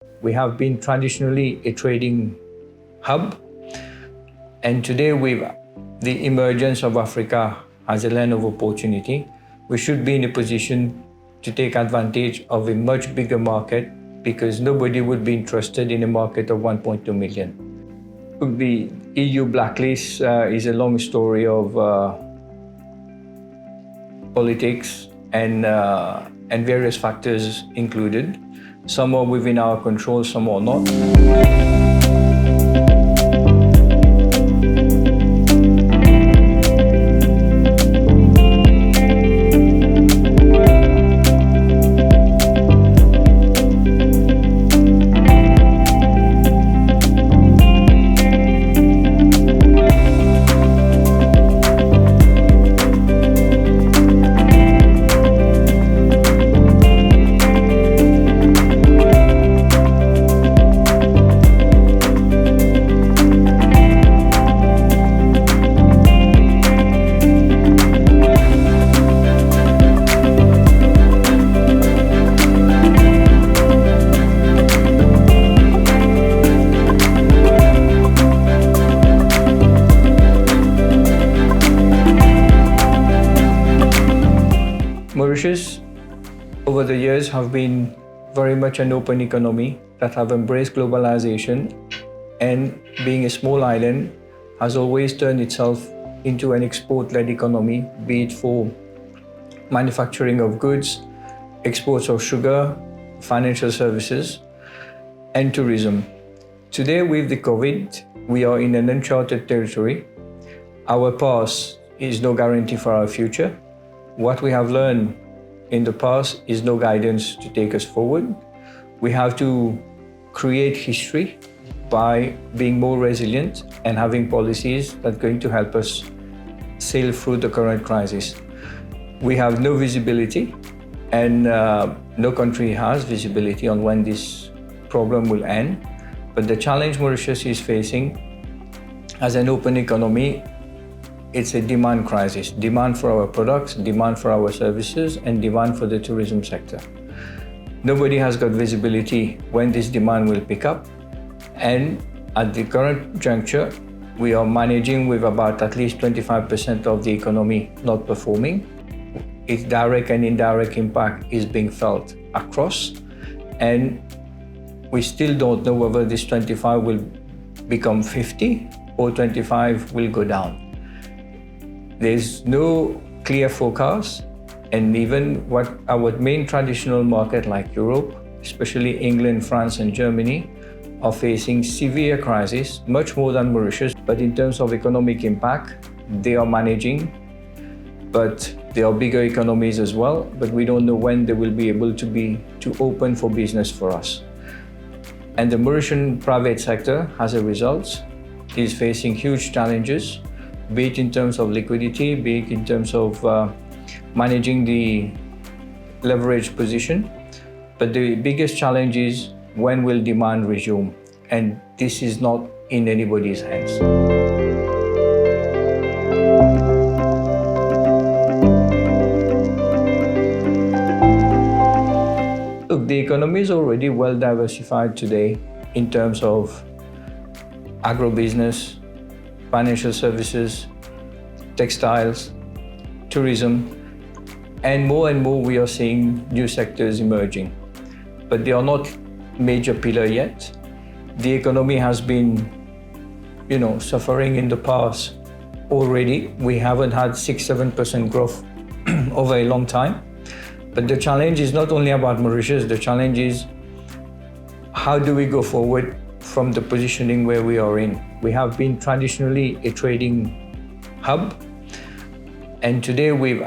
We have been traditionally a trading hub, and today with the emergence of Africa as a land of opportunity, we should be in a position to take advantage of a much bigger market, because nobody would be interested in a market of 1.2 million. The EU Blacklist is a long story of politics and various factors included. Some are within our control, some are not. Mauritius, over the years, have been very much an open economy that have embraced globalization, and being a small island, has always turned itself into an export-led economy, be it for manufacturing of goods, exports of sugar, financial services, and tourism. Today, with the COVID, we are in an uncharted territory. Our past is no guarantee for our future. What we have learned in the past is no guidance to take us forward. We have to create history by being more resilient and having policies that are going to help us sail through the current crisis. We have no visibility, and no country has visibility on when this problem will end. But the challenge Mauritius is facing as an open economy, it's a demand crisis. Demand for our products, demand for our services, and demand for the tourism sector. Nobody has got visibility when this demand will pick up. And at the current juncture, we are managing with about at least 25% of the economy not performing. Its direct and indirect impact is being felt across. And we still don't know whether this 25 will become 50 or 25 will go down. There's no clear forecast, and even what our main traditional market like Europe, especially England, France, and Germany, are facing severe crisis, much more than Mauritius. But in terms of economic impact, they are managing, but they are bigger economies as well. But we don't know when they will be able to open for business for us. And the Mauritian private sector, as a result, is facing huge challenges, be it in terms of liquidity, be it in terms of managing the leverage position. But the biggest challenge is when will demand resume? And this is not in anybody's hands. Look, the economy is already well diversified today in terms of agribusiness, financial services, textiles, tourism, and more we are seeing new sectors emerging. But they are not major pillar yet. The economy has been, suffering in the past already. We haven't had 6-7% growth over a long time. But the challenge is not only about Mauritius, the challenge is how do we go forward from the positioning where we are in. We have been traditionally a trading hub, and today with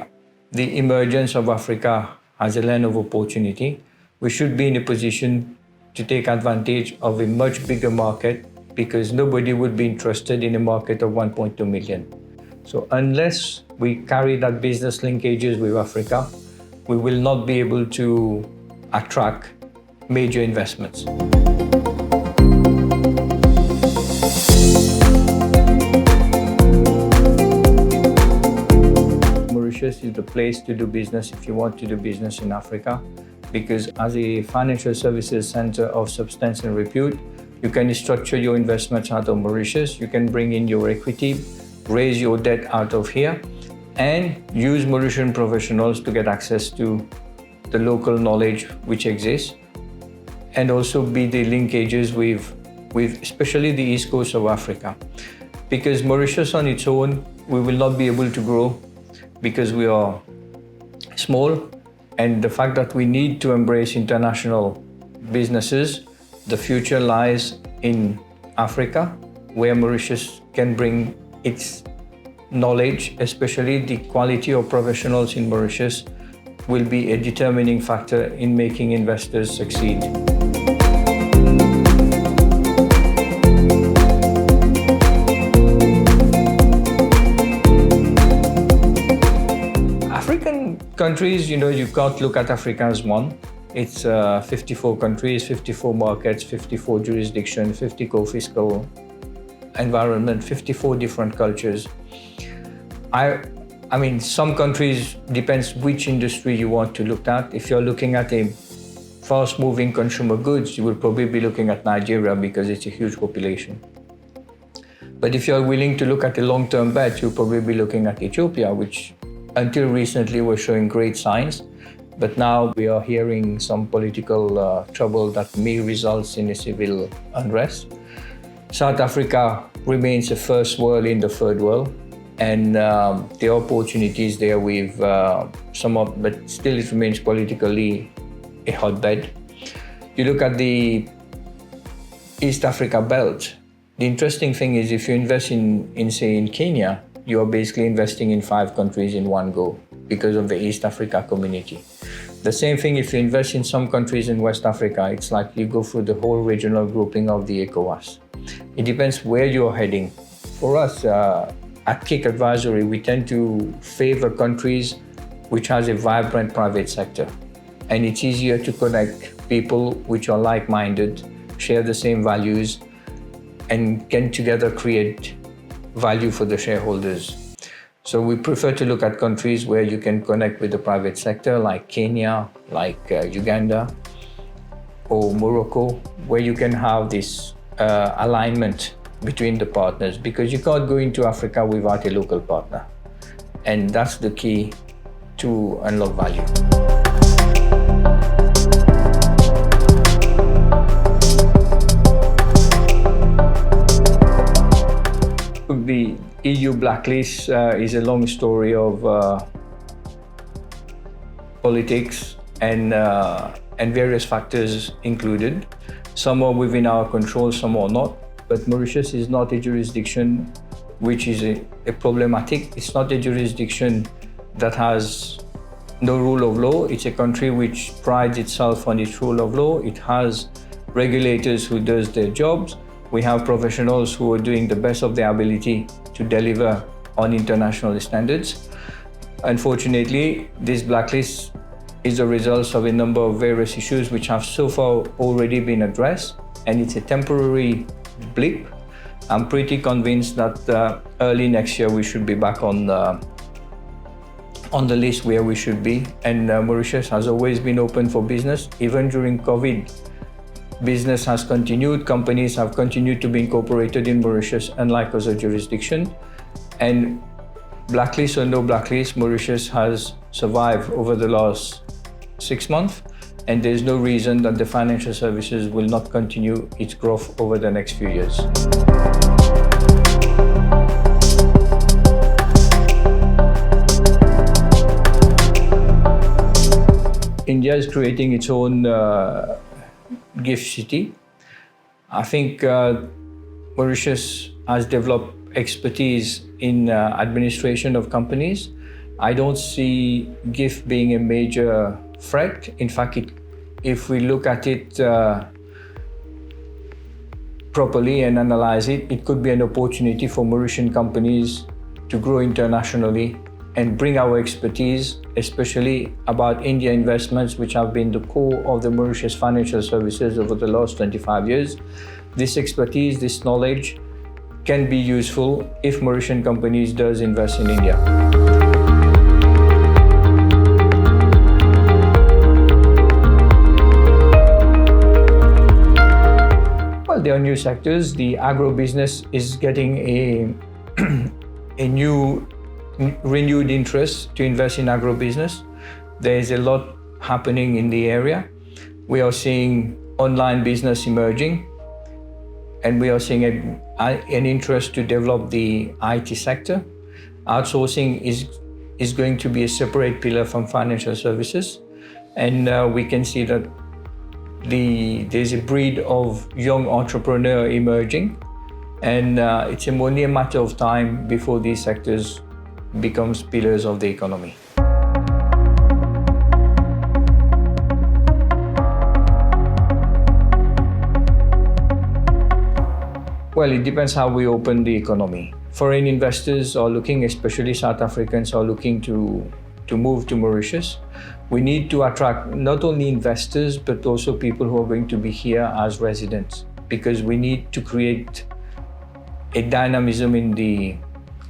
the emergence of Africa as a land of opportunity, we should be in a position to take advantage of a much bigger market, because nobody would be interested in a market of 1.2 million. So unless we carry that business linkages with Africa, we will not be able to attract major investments. Mauritius is the place to do business if you want to do business in Africa. because as a financial services center of substance and repute, you can structure your investments out of Mauritius, you can bring in your equity, raise your debt out of here, and use Mauritian professionals to get access to the local knowledge which exists, and also be the linkages with especially the east coast of Africa. Because Mauritius on its own, we will not be able to grow because we are small, and the fact that we need to embrace international businesses, the future lies in Africa, where Mauritius can bring its knowledge, especially the quality of professionals in Mauritius, will be a determining factor in making investors succeed. African countries, you can't look at Africa as one. It's 54 countries, 54 markets, 54 jurisdictions, 54 fiscal environment, 54 different cultures. I mean, some countries, depends which industry you want to look at. If you're looking at a fast-moving consumer goods, you will probably be looking at Nigeria because it's a huge population. But if you're willing to look at a long-term bet, you'll probably be looking at Ethiopia, which until recently was showing great signs. But now we are hearing some political trouble that may result in a civil unrest. South Africa remains a first world in the third world. And there are opportunities there with but still it remains politically a hotbed. You look at the East Africa belt. The interesting thing is if you invest in Kenya, you are basically investing in 5 countries in one go because of the East Africa community. The same thing if you invest in some countries in West Africa, it's like you go through the whole regional grouping of the ECOWAS. It depends where you're heading. For us, at Kick Advisory, we tend to favor countries which has a vibrant private sector. And it's easier to connect people which are like-minded, share the same values, and can together create value for the shareholders. So we prefer to look at countries where you can connect with the private sector, like Kenya, like Uganda, or Morocco, where you can have this alignment between the partners, because you can't go into Africa without a local partner. And that's the key to unlock value. The EU blacklist is a long story of politics and various factors included. Some are within our control, some are not. But Mauritius is not a jurisdiction which is a problematic. It's not a jurisdiction that has no rule of law. It's a country which prides itself on its rule of law. It has regulators who does their jobs. We have professionals who are doing the best of their ability to deliver on international standards. Unfortunately, this blacklist is a result of a number of various issues which have so far already been addressed, and it's a temporary blip. I'm pretty convinced that early next year we should be back on the list where we should be. And Mauritius has always been open for business. Even during COVID, business has continued. Companies have continued to be incorporated in Mauritius, unlike other jurisdictions. And blacklist or no blacklist, Mauritius has survived over the last 6 months. And there's no reason that the financial services will not continue its growth over the next few years. India is creating its own gift city. I think Mauritius has developed expertise in administration of companies. I don't see gift being a major threat. In fact, if we look at it properly and analyze it, it could be an opportunity for Mauritian companies to grow internationally and bring our expertise, especially about India investments, which have been the core of the Mauritius financial services over the last 25 years. This expertise, this knowledge can be useful if Mauritian companies does invest in India. Well, there are new sectors. The agro-business is getting a new renewed interest to invest in agro-business. There is a lot happening in the area. We are seeing online business emerging, and we are seeing an interest to develop the IT sector. Outsourcing is going to be a separate pillar from financial services, and we can see that there's a breed of young entrepreneur emerging, and it's only a matter of time before these sectors becomes pillars of the economy. Well, it depends how we open the economy. Foreign investors are looking, especially South Africans, are looking to move to Mauritius. We need to attract not only investors, but also people who are going to be here as residents, because we need to create a dynamism in the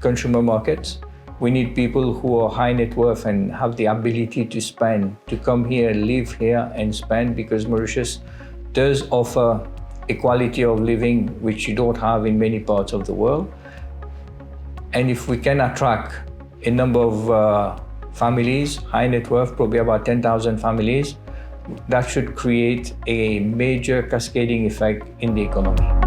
consumer markets. We need people who are high net worth and have the ability to spend, to come here, live here and spend, because Mauritius does offer a quality of living which you don't have in many parts of the world. And if we can attract a number of families, high net worth, probably about 10,000 families, that should create a major cascading effect in the economy.